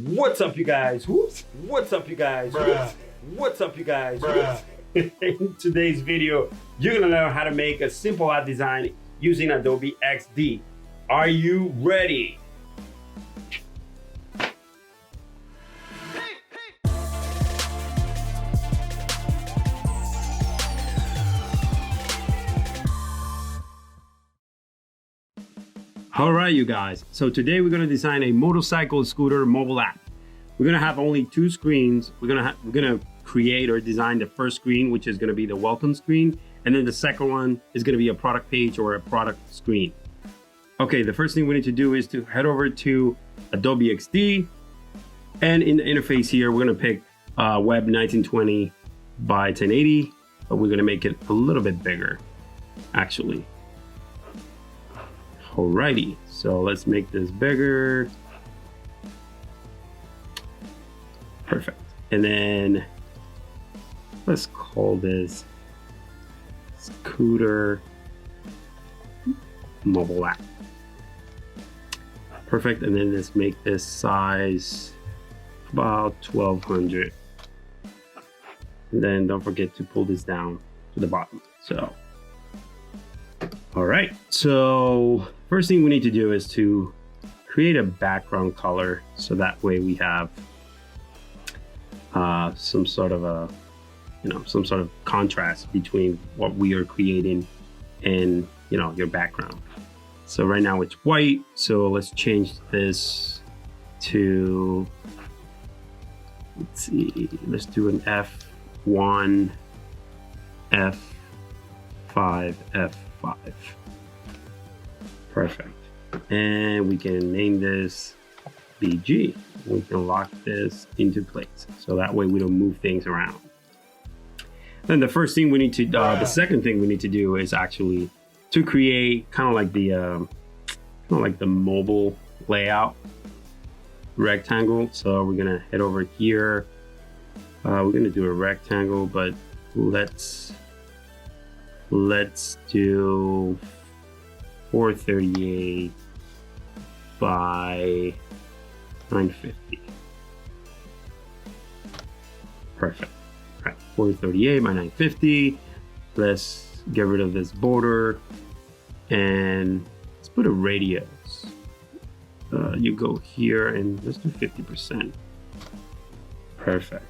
What's up, you guys? Whoops. What's up, you guys? Whoops. What's up, you guys? Whoops. In today's video, you're gonna learn how to make a simple ad design using Adobe XD. Are you ready? All right, you guys. So today we're gonna design a motorcycle scooter mobile app. We're gonna have only two screens. We're gonna create or design the first screen, which is gonna be the welcome screen, and then the second one is gonna be a product page or a product screen. Okay, the first thing we need to do is to head over to Adobe XD, and in the interface here, we're gonna pick Web 1920 by 1080, but we're gonna make it a little bit bigger, actually. Alrighty, so let's make this bigger. Perfect. And then let's call this Scooter Mobile App. Perfect. And then let's make this size about 1200. And then don't forget to pull this down to the bottom. So, all right. So first thing we need to do is to create a background color. So that way we have some sort of contrast between what we are creating and, your background. So right now it's white. So let's change this to, let's see, let's do an F1, F5, F5. Perfect. And we can name this BG. We can lock this into place. So that way we don't move things around. Then the first thing we need to, the second thing we need to do is actually to create kind of like the mobile layout rectangle. So we're gonna head over here. We're gonna do a rectangle, but let's do 438 by 950. Perfect. All right, 438 by 950. Let's get rid of this border and let's put a radius. You go here and let's do 50%. Perfect.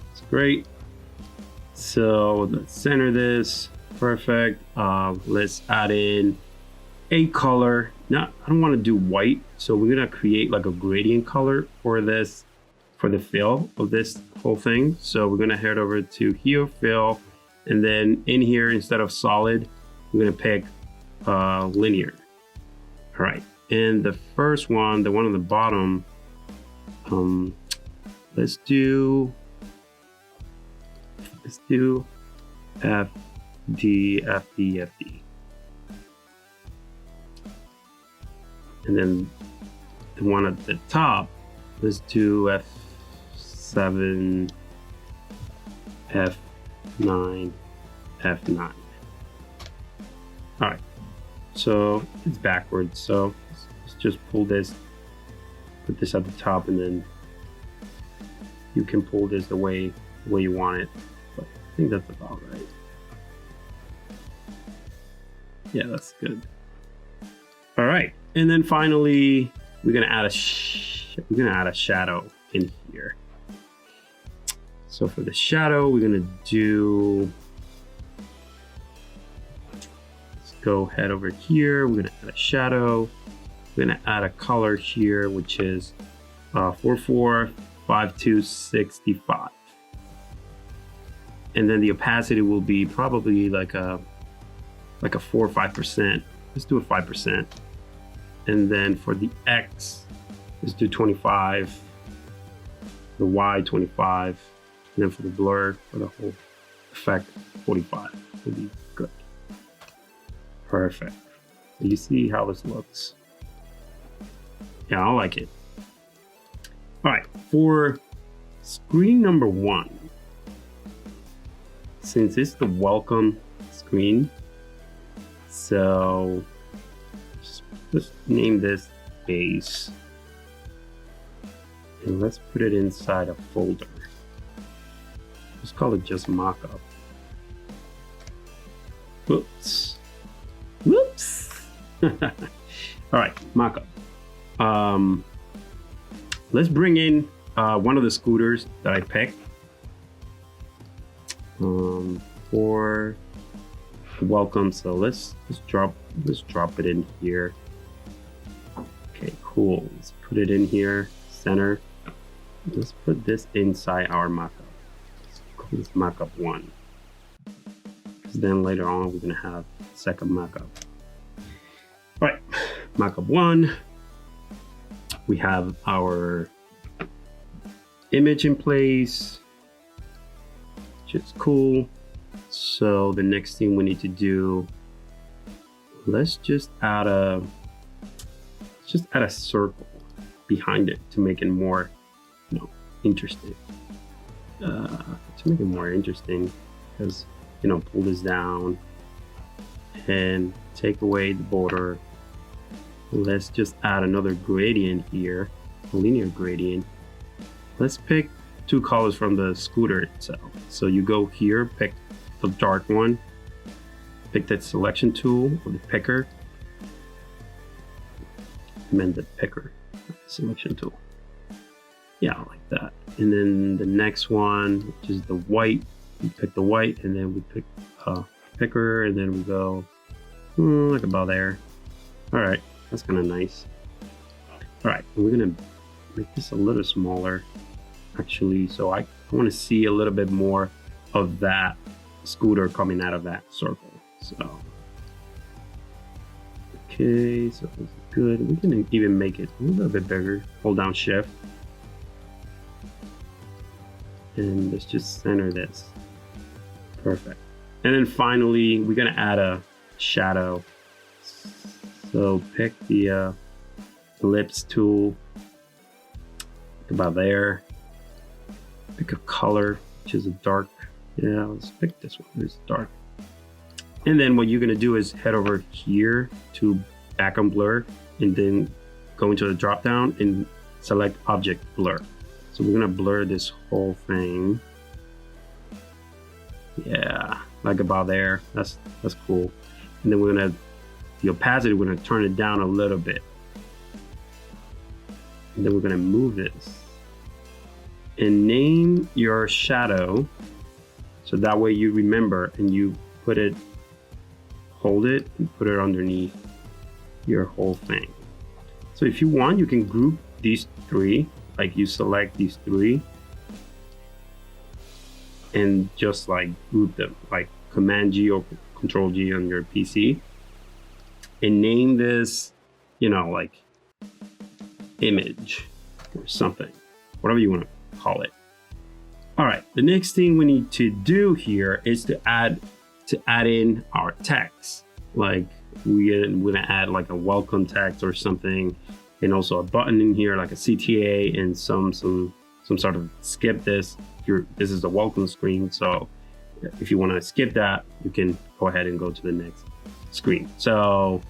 That's great. So let's center this. Perfect. Let's add in a color. I don't want to do white, so we're gonna create like a gradient color for this, for the fill of this whole thing. So we're gonna head over to here, fill, and then in here, instead of solid, I'm gonna pick linear. All right, and the first one, the one on the bottom, let's do FD, FD, FD. And then the one at the top, let's do F7, F9, F9. All right, so it's backwards. So let's just pull this, put this at the top, and then you can pull this the way you want it. But I think that's about right. Yeah, that's good. All right. And then finally, we're gonna add a shadow in here. So for the shadow, we're gonna do. Let's go head over here. We're gonna add a shadow. We're gonna add a color here, which is 445265. And then the opacity will be probably like a 4 or 5%. Let's do a 5%. And then for the X, let's do 25, the Y 25, and then for the blur, for the whole effect, 45 will be good. Perfect. So you see how this looks? Yeah, I like it. All right, for screen number 1, since it's the welcome screen, so let's name this base. And let's put it inside a folder. Let's call it just mockup. Whoops. Whoops. All right, mockup. Let's bring in one of the scooters that I picked for welcome. So let's drop it in here. Okay, cool. Let's put it in here, center. Let's put this inside our mockup. Let's call this mockup 1. Because then later on we're gonna have second mockup. All right, mockup 1. We have our image in place, which is cool. So the next thing we need to do, let's just add a circle behind it to make it more, interesting. To make it more interesting, because pull this down and take away the border. Let's just add another gradient here, a linear gradient. Let's pick 2 colors from the scooter itself. So you go here, pick the dark one, pick that selection tool or the picker. I meant the picker, selection tool. Yeah, like that. And then the next one, which is the white, we pick the white, and then we pick picker, and then we go like about there. All right, that's kind of nice. All right, we're gonna make this a little smaller, actually. So I want to see a little bit more of that scooter coming out of that circle. So, okay, so this is good. We can even make it a little bit bigger. Hold down Shift. And let's just center this. Perfect. And then finally, we're gonna add a shadow. So pick the ellipse tool, about there. Pick a color, which is a dark. Yeah, let's pick this one. It's dark. And then what you're gonna do is head over here to background blur, and then go into the drop down and select object blur. So we're gonna blur this whole thing. Yeah, like about there. That's cool. And then we're gonna, the opacity, we're gonna turn it down a little bit. And then we're gonna move this. And name your shadow. So that way you remember and you put it, hold it and put it underneath your whole thing. So if you want, you can group these 3, like you select these 3 and just like group them, like Command G or Control G on your PC, and name this, like image or something, whatever you want to call it. All right, the next thing we need to do here is to add in our text. Like we're gonna add like a welcome text or something, and also a button in here like a CTA and some sort of skip this. This is the welcome screen, so if you want to skip that, you can go ahead and go to the next screen. So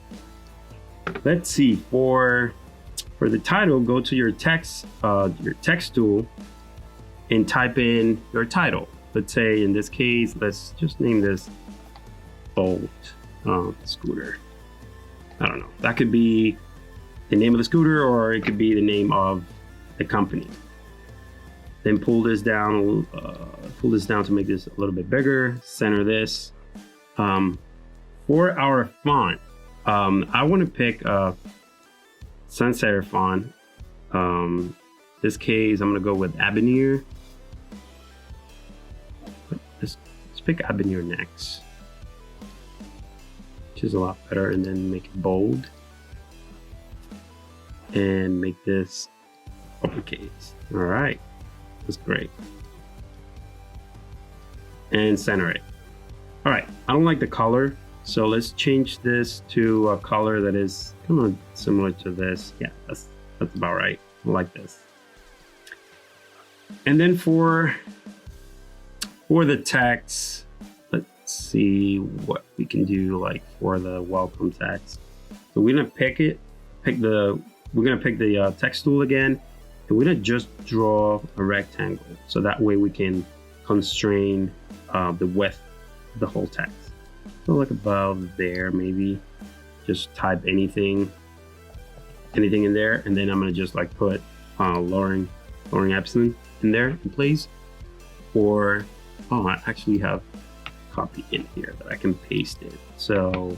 let's see, for the title, go to your text tool and type in your title. Let's say in this case, let's just name this Bolt Scooter. I don't know. That could be the name of the scooter, or it could be the name of the company. Then pull this down to make this a little bit bigger. Center this. For our font, I want to pick a sans serif font. This case, I'm gonna go with Avenir. Let's pick Avenir next, which is a lot better. And then make it bold. And make this uppercase. All right, that's great. And center it. All right, I don't like the color, so let's change this to a color that is kind of similar to this. Yeah, that's about right. I like this. And then for the text, let's see what we can do like for the welcome text. So we're gonna pick the text tool again, And we're gonna just draw a rectangle, so that way we can constrain the width of the whole text. So like about there, maybe just type anything in there, and then I'm gonna just like put lowering epsilon in there in place. Or I actually have copy in here that I can paste it. So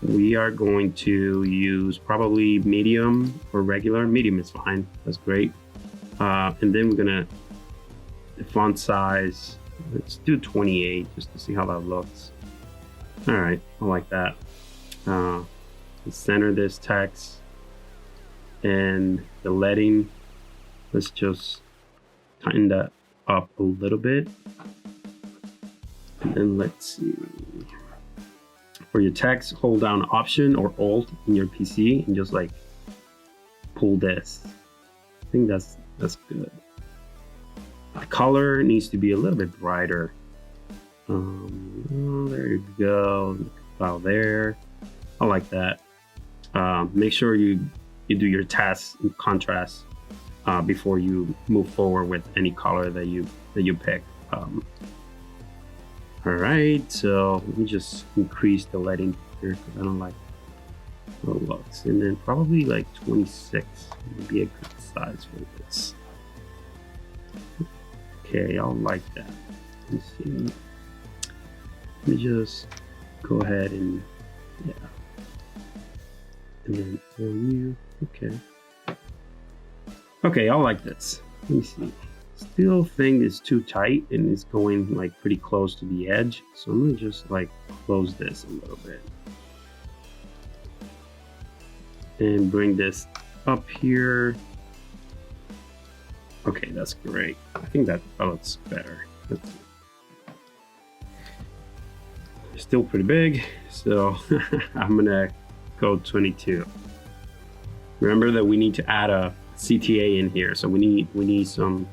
we are going to use probably medium or regular. Medium is fine, that's great. And then we're gonna, the font size, let's do 28 just to see how that looks. All right, I like that. Let's center this text, and the leading, let's just tighten that up a little bit. And then let's see. For your text, hold down Option or Alt in your PC and just like pull this. I think that's good. The color needs to be a little bit brighter. There you go. About there. I like that. Make sure you do your tests in contrast before you move forward with any color that you pick. All right, so let me just increase the lighting here because I don't like how it looks. And then probably like 26 would be a good size for this. Okay, I'll like that. Let's see. Let me just go ahead and yeah. And then for you, okay. Okay, I like this. Let me see. Still think it's too tight and it's going like pretty close to the edge. So I'm gonna just like close this a little bit. And bring this up here. Okay, that's great. I think that looks better. Still pretty big, so I'm gonna go 22. Remember that we need to add a CTA in here, so we need some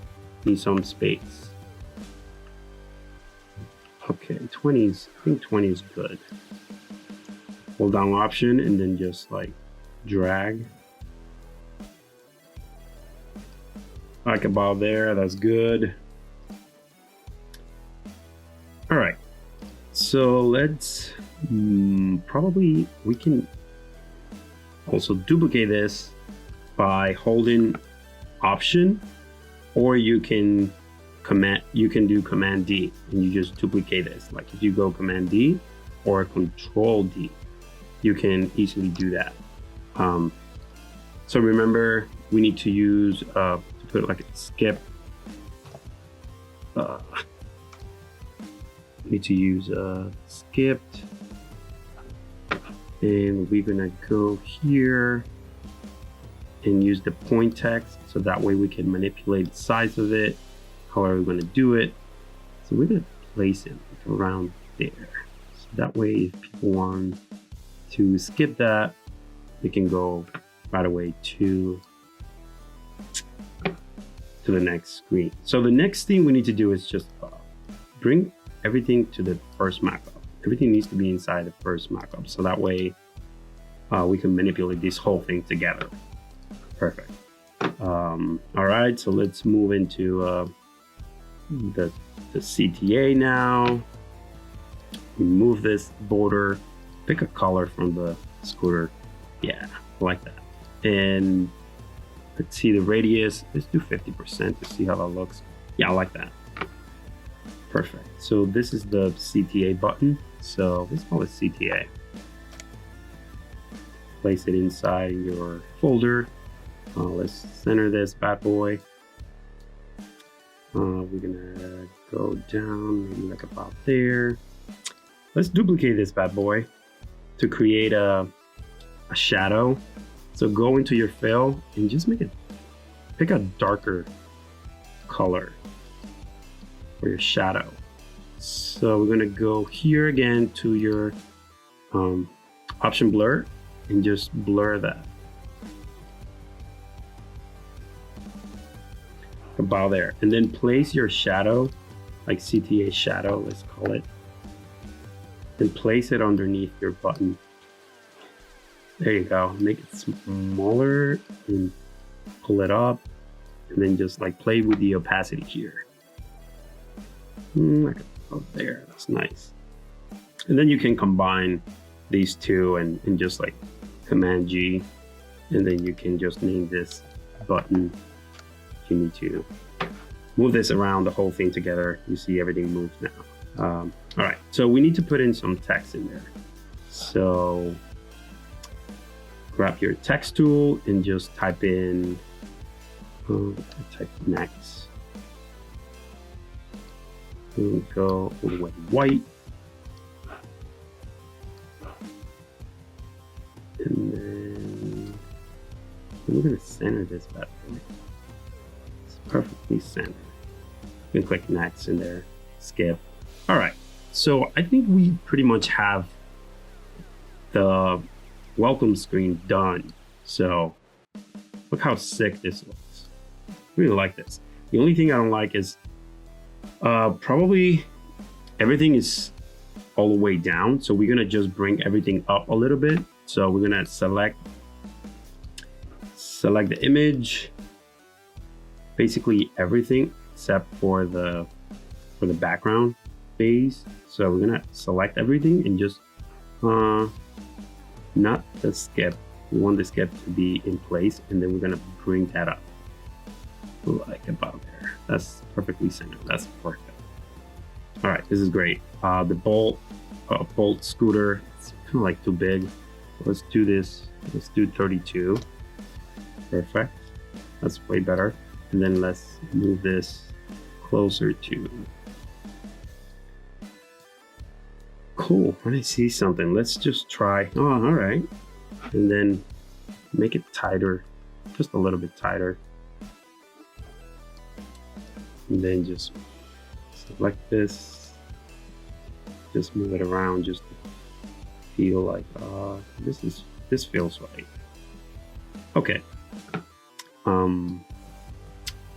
space. Okay, 20s. I think 20 is good. Hold down Option and then just like drag. Like about there, that's good. All right, so let's probably, we can also duplicate this by holding Option, or you can do Command D and you just duplicate this. Like if you go Command D or Control D, you can easily do that. So remember, we need to use to put like a skip. Need to use skipped, and we're gonna go here and use the point text, so that way we can manipulate the size of it, however we're gonna do it. So we're gonna place it around there. So that way if people want to skip that, they can go right away to the next screen. So the next thing we need to do is just bring everything to the first markup. Everything needs to be inside the first markup, so that way we can manipulate this whole thing together. Perfect. All right, so let's move into the CTA now. Remove this border, pick a color from the scooter. Yeah, I like that. And let's see the radius. Let's do 50% to see how that looks. Yeah, I like that. Perfect. So this is the CTA button. So let's call it CTA. Place it inside your folder. Let's center this bad boy. We're gonna go down maybe like about there. Let's duplicate this bad boy to create a shadow. So go into your fill and just pick a darker color for your shadow. So we're gonna go here again to your option blur and just blur that. About there, and then place your shadow, like CTA shadow, let's call it, and place it underneath your button. There you go. Make it smaller and pull it up, and then just like play with the opacity here. Like up there, that's nice. And then you can combine these two and just like Command G, and then you can just name this button. You need to move this around the whole thing together. You see everything moves now. All right, so we need to put in some text in there. So grab your text tool and just type in, type next. We'll go all the way white. And then we're gonna center this bad boy. It's perfectly centered. You can click next in there, skip. All right, so I think we pretty much have the welcome screen done. So look how sick this looks. I really like this. The only thing I don't like is probably everything is all the way down. So we're gonna just bring everything up a little bit. So we're gonna select the image, basically everything except for the background phase. So we're gonna select everything and just not the skip. We want the skip to be in place, and then we're gonna bring that up like about there. That's perfectly centered. That's perfect. All right, this is great. The bolt scooter, it's kind of like too big. Let's do this. Let's do 32. Perfect. That's way better. And then let's move this closer to. Cool. When I see something, let's just try. Oh, all right. And then make it tighter, just a little bit tighter. And then just select this. Just move it around, just to feel like this feels right. Okay.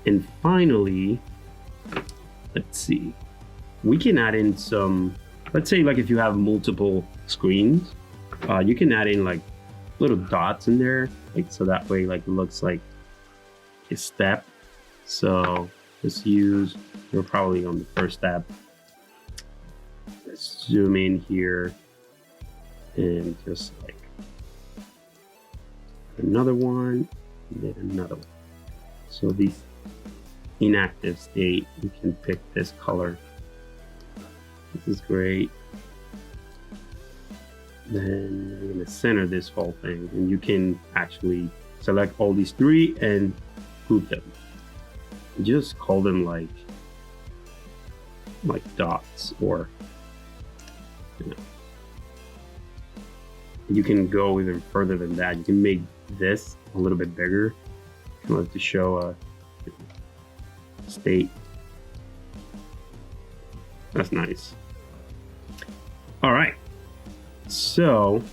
And finally, let's see. We can add in some. Let's say like if you have multiple screens, you can add in like little dots in there, like so that way like it looks like a step. So let's use. We're probably on the first step. Let's zoom in here and just like another one, and then another one. So these inactive state, we can pick this color. This is great. Then we're gonna center this whole thing, and you can actually select all these three and group them. Just call them like dots, or you know. You can go even further than that. You can make this a little bit bigger, kind of to show a state. That's nice. All right. So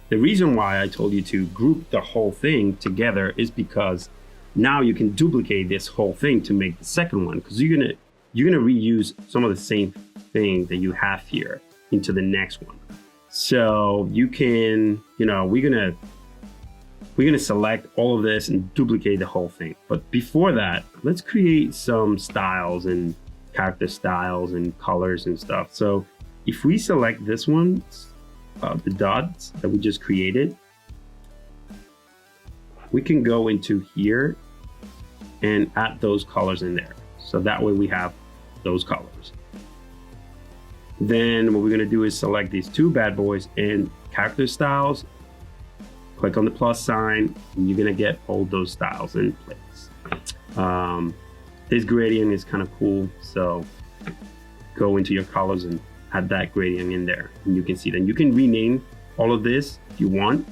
the reason why I told you to group the whole thing together is because now you can duplicate this whole thing to make the second one, because you're gonna reuse some of the same thing that you have here into the next one. So you can, we're gonna select all of this and duplicate the whole thing. But before that, let's create some styles and character styles and colors and stuff. So if we select this one, the dots that we just created, we can go into here and add those colors in there. So that way we have those colors. Then what we're gonna do is select these two bad boys and character styles, click on the plus sign, and you're gonna get all those styles in place. This gradient is kind of cool, so go into your colors and add that gradient in there, and you can see that you can rename all of this if you want.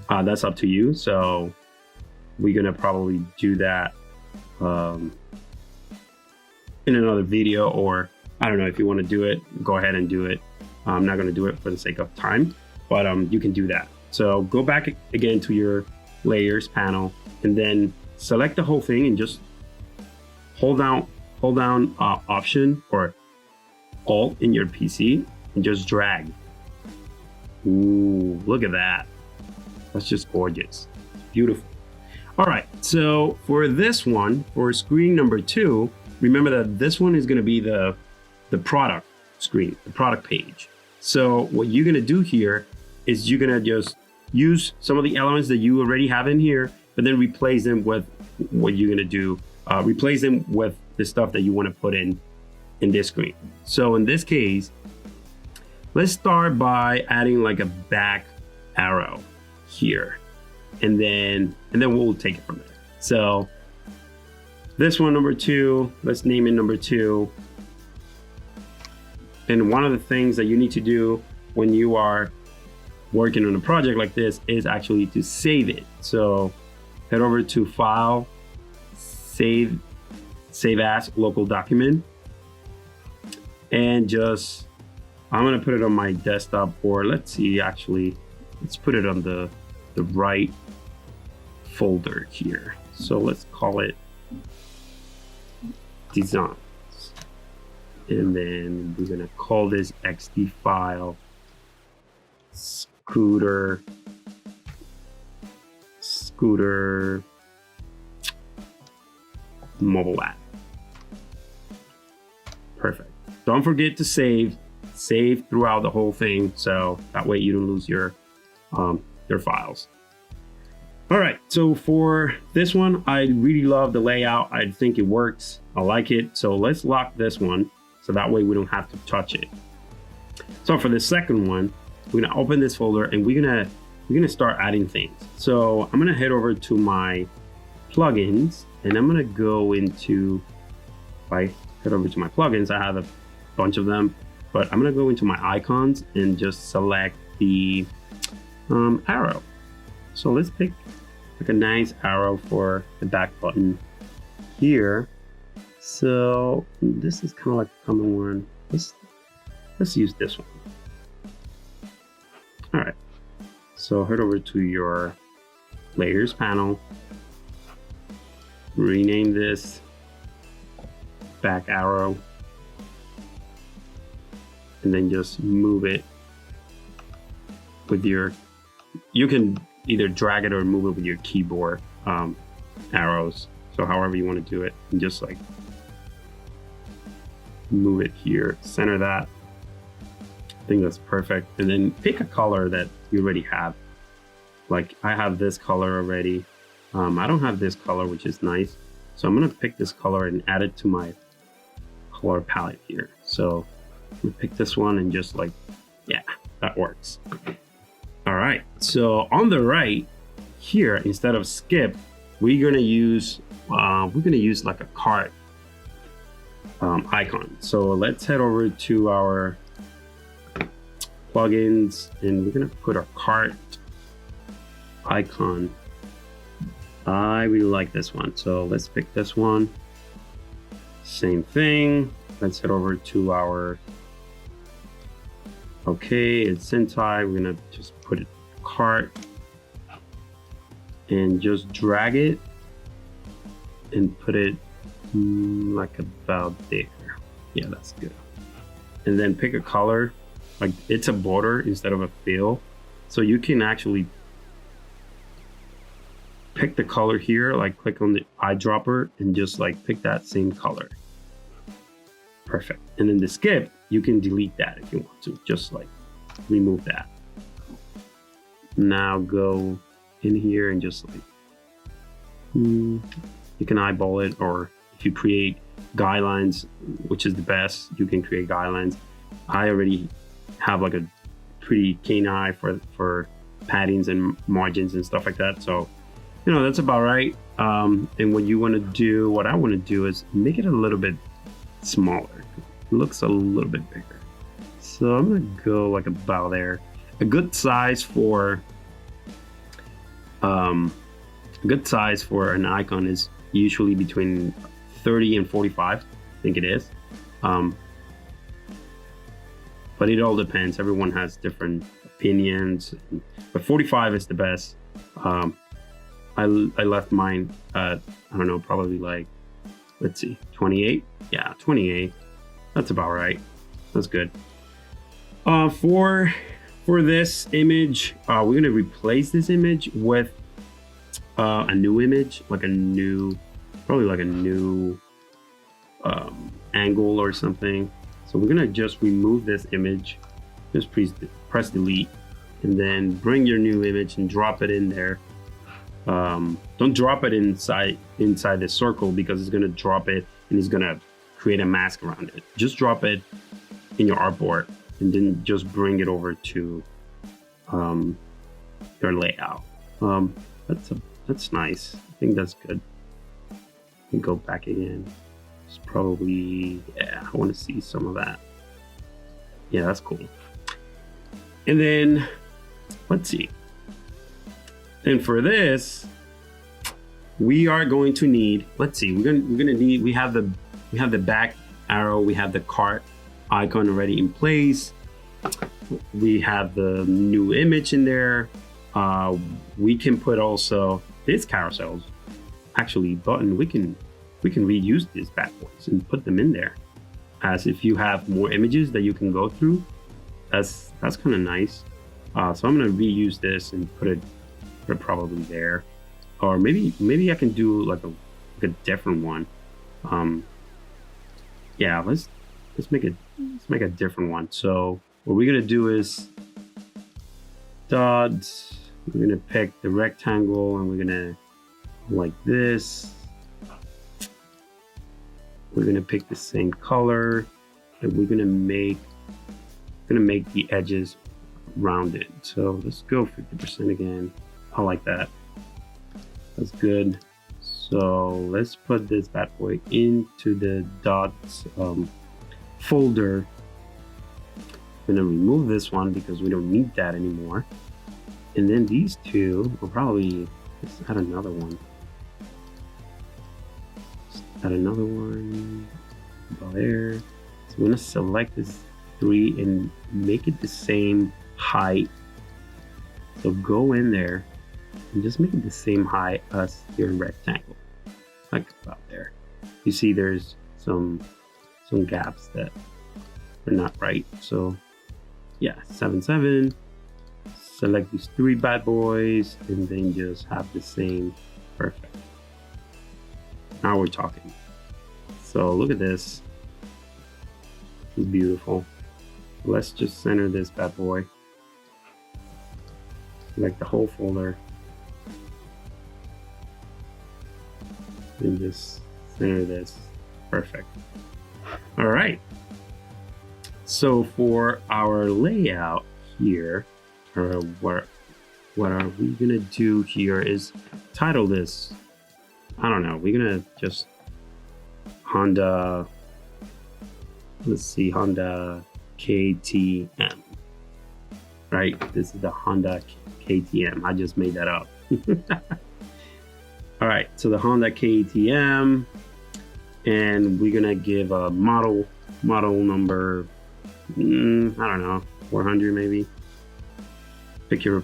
That's up to you. So we're gonna probably do that in another video, or I don't know, if you want to do it, go ahead and do it. I'm not going to do it for the sake of time, but you can do that. So go back again to your layers panel, and then select the whole thing and just hold down Option or Alt in your PC and just drag. Ooh, look at that. That's just gorgeous. Beautiful. All right, so for this one, for screen number 2, remember that this one is going to be the product screen, the product page. So what you're going to do here is you're going to just use some of the elements that you already have in here, but then replace them with what you're going to do. Replace them with the stuff that you want to put in this screen. So in this case, let's start by adding like a back arrow here, and then we'll take it from there. So this one, number 2, let's name it number 2. And one of the things that you need to do when you are working on a project like this is actually to save it. So head over to File, Save As, Local Document, and just, I'm gonna put it on my desktop, or let's see, actually, let's put it on the right folder here. So let's call it Designs. And then we're gonna call this XD file Scooter mobile app. Perfect. Don't forget to save throughout the whole thing, so that way you don't lose your files. All right, so for this one, I really love the layout. I think it works. I like it. So let's lock this one, so that way we don't have to touch it. So for the second one, we're gonna open this folder and we're gonna start adding things. So I'm gonna head over to my plugins, and I'm gonna go into, if I head over to my plugins, I have a bunch of them, but I'm gonna go into my icons and just select the arrow. So let's pick like a nice arrow for the back button here. So this is kind of like a common one. Let's use this one. All right. So head over to your layers panel, rename this back arrow, and then just move it with your, you can either drag it or move it with your keyboard arrows. So however you want to do it, and just like move it here, center that. I think that's perfect. And then pick a color that you already have. Like I have this color already. I don't have this color, which is nice. So I'm gonna pick this color and add it to my color palette here. So I'm gonna pick this one and just like, yeah, that works. All right, so on the right here, instead of skip, we're gonna use like a cart icon. So let's head over to our plugins, and we're gonna put our cart icon. I really like this one, so let's pick this one. Same thing. Let's head over to our, okay, it's Sentai. We're gonna just put it cart and just drag it and put it like about there. Yeah, that's good. And then pick a color, like it's a border instead of a fill. So you can actually pick the color here, like click on the eyedropper and just like pick that same color. Perfect. And then the skip, you can delete that if you want to, just like remove that. Now go in here and just like, you can eyeball it, or if you create guidelines, which is the best, you can create guidelines. I already have like a pretty keen eye for paddings and margins and stuff like that. So, you know, that's about right. And what you want to do, what I want to do is make it a little bit smaller. It looks a little bit bigger. So I'm gonna go like about there. A good size for an icon is usually between 30 and 45. I think it is. But it all depends. Everyone has different opinions. But 45 is the best. I left mine at, I don't know, probably like, let's see, 28. Yeah, 28. That's about right. That's good. For this image, we're gonna replace this image with a new image, probably like a new angle or something. So we're gonna just remove this image, just press delete, and then bring your new image and drop it in there. Don't drop it inside the circle, because it's gonna drop it and it's gonna create a mask around it. Just drop it in your artboard and then just bring it over to your layout. That's nice. I think that's good. And go back again. It's probably, yeah, I want to see some of that. Yeah, that's cool. And then let's see. And for this, we are going to need, let's see, we're gonna need, we have the back arrow, we have the cart icon already in place. We have the new image in there. We can put also this carousels actually button. We can reuse these bad boys and put them in there, as if you have more images that you can go through. That's kind of nice. So I'm gonna reuse this and put it probably there, or maybe I can do like a different one. Yeah, let's make a different one. So what we're gonna do is dots. We're gonna pick the rectangle and we're gonna, like this. We're gonna pick the same color, and we're gonna make the edges rounded. So let's go 50% again. I like that. That's good. So let's put this bad boy into the dots folder. I'm gonna remove this one because we don't need that anymore. And then these two, will probably just add another one. Just add another one about there. So I'm gonna select this 3 and make it the same height. So go in there and just make it the same height as your rectangle, like about there. You see there's some gaps that are not right. So yeah, 7, 7. Select these 3 bad boys and then just have the same. Perfect. Now we're talking. So look at this. It's beautiful. Let's just center this bad boy. Select the whole folder. And just center this. Perfect. All right. So for our layout here, or what are we gonna do here is title this, I don't know, we're gonna just Honda, let's see, Honda KTM, right? This is the Honda KTM. I just made that up. All right, so the Honda KTM, and we're gonna give a model number, I don't know, 400 maybe. Pick your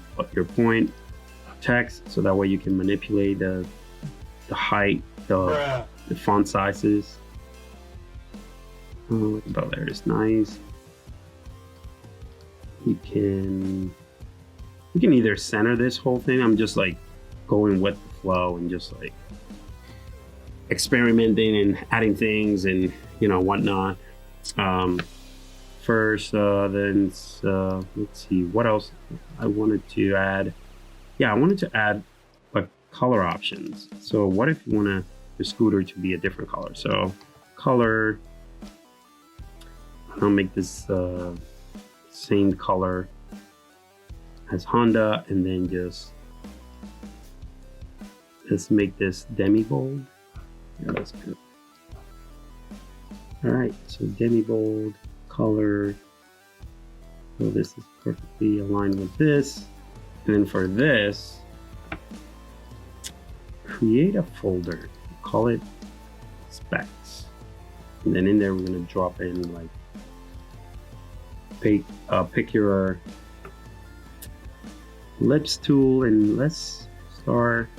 point text, so that way you can manipulate the height, the font sizes. Oh, about there is nice. You can either center this whole thing. I'm just like going with the flow and just like experimenting and adding things and whatnot. First, then let's see what else I wanted to add. Yeah, I wanted to add like color options. So what if you want the scooter to be a different color? So color, I'll make this same color as Honda, and then let's make this demi bold. Yeah, that's good. All right, so demi bold color. So this is perfectly aligned with this. And then for this, create a folder, call it specs. And then in there, we're gonna drop in like, pick your lips tool, and let's start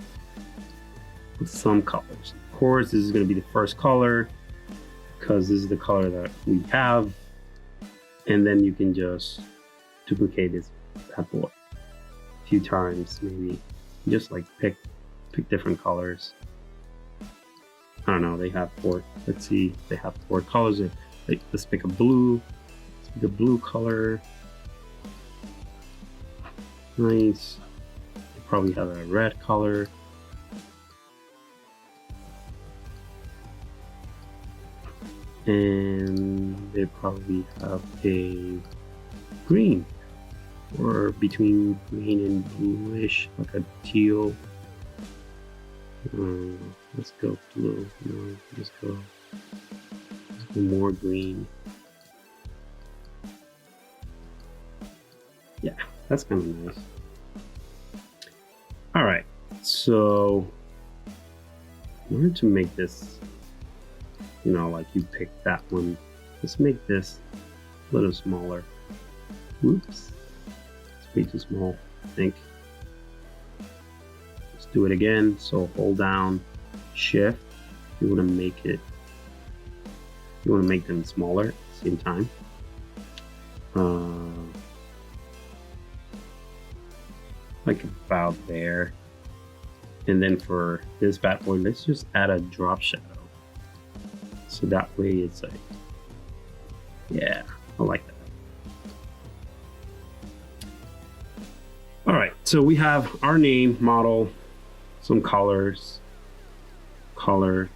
with some colors. Of course, this is gonna be the first color, because this is the color that we have. And then you can just duplicate this bad boy a few times, maybe just like pick pick different colors. I don't know, they have 4, let's see, they have 4 colors. Let's pick a blue, the blue color. Nice. They probably have a red color. And they probably have a green, or between green and bluish, like a teal. Let's go blue. No, let's go more green. Yeah, that's kind of nice. All right, so in order to make this, you know, like you pick that one, let's make this a little smaller. Oops, it's way too small, I think. Let's do it again. So hold down Shift. You want to make it, you want to make them smaller at the same time. Like about there. And then for this bad boy, let's just add a drop shadow. So that way it's like, yeah, I like that. All right, so we have our name, model, some colors, color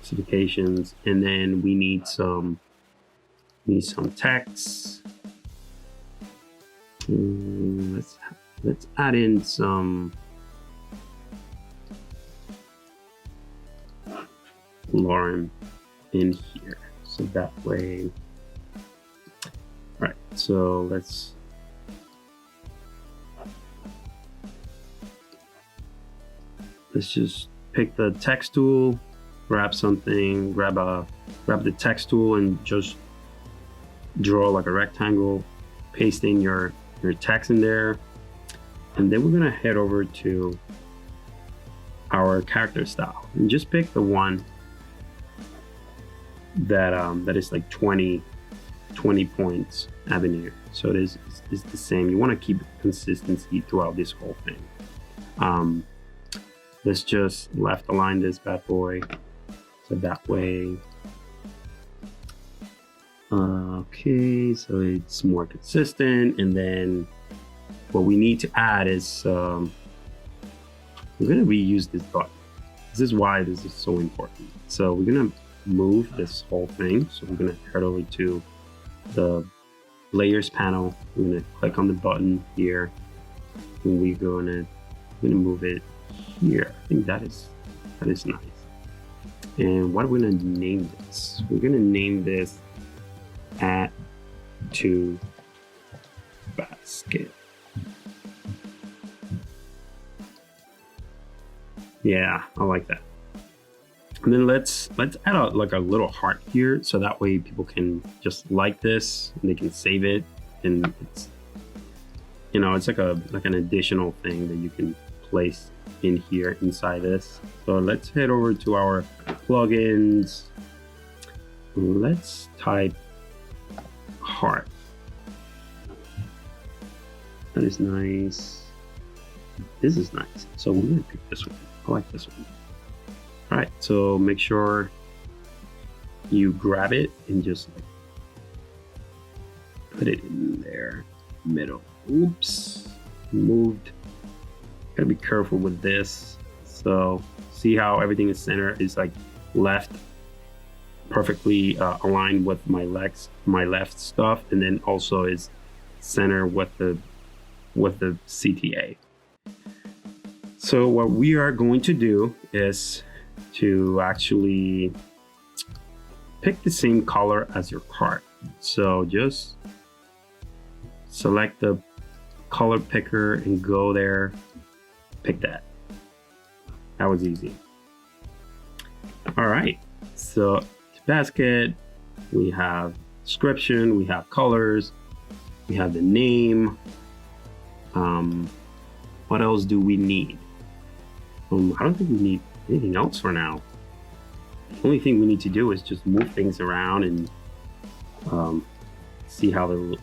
specifications, and then we need some text. Let's add in some Lauren in here, so that way. All right, so let's just pick the text tool, grab something, grab the text tool, and just draw like a rectangle, paste in your text in there, and then we're gonna head over to our character style and just pick the one that is like 20 points avenue. So it is the same. You want to keep consistency throughout this whole thing. Let's just left align this bad boy, so that way. Okay, so it's more consistent. And then what we need to add is we're gonna reuse this button. This is why this is so important. So we're gonna move this whole thing. So we're gonna head over to the layers panel. We're gonna click on the button here, and we're gonna move it here. I think that is nice. And what are we gonna name this? We're gonna name this Add to Basket. Yeah, I like that. And then let's add a little heart here, so that way people can just like this and they can save it, and it's, you know, it's like an additional thing that you can place in here inside this. So let's head over to our plugins. Let's type heart. That is nice. This is nice. So we're gonna pick this one. I like this one. All right, so make sure you grab it and just like put it in there, middle. Oops, moved. Gotta be careful with this. So see how everything is centered, is like left, perfectly aligned with my left stuff, and then also is center with the CTA. So what we are going to do is to actually pick the same color as your card. So just select the color picker and go there, pick that. That was easy. All right, so to basket, we have description, we have colors, we have the name. What else do we need? I don't think we need anything else for now. The only thing we need to do is just move things around and see how it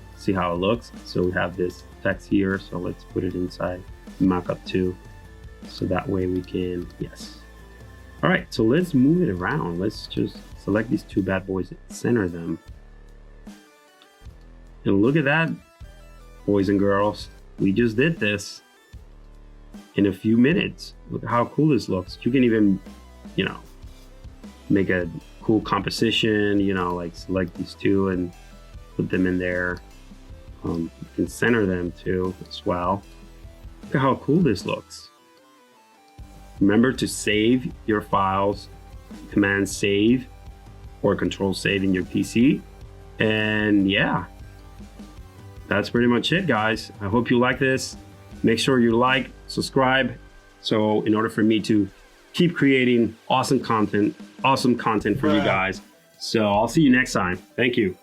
looks. So we have this text here, so let's put it inside markup 2. So that way we can, yes. All right, so let's move it around. Let's just select these two bad boys and center them. And look at that, boys and girls. We just did this in a few minutes. Look how cool this looks. You can even, you know, make a cool composition, you know, like select these two and put them in there. You can center them too as well. Look at how cool this looks. Remember to save your files, Command save or Control save in your PC. And yeah, that's pretty much it, guys. I hope you like this. Make sure you like, subscribe. So in order for me to keep creating awesome content for you guys. So I'll see you next time. Thank you.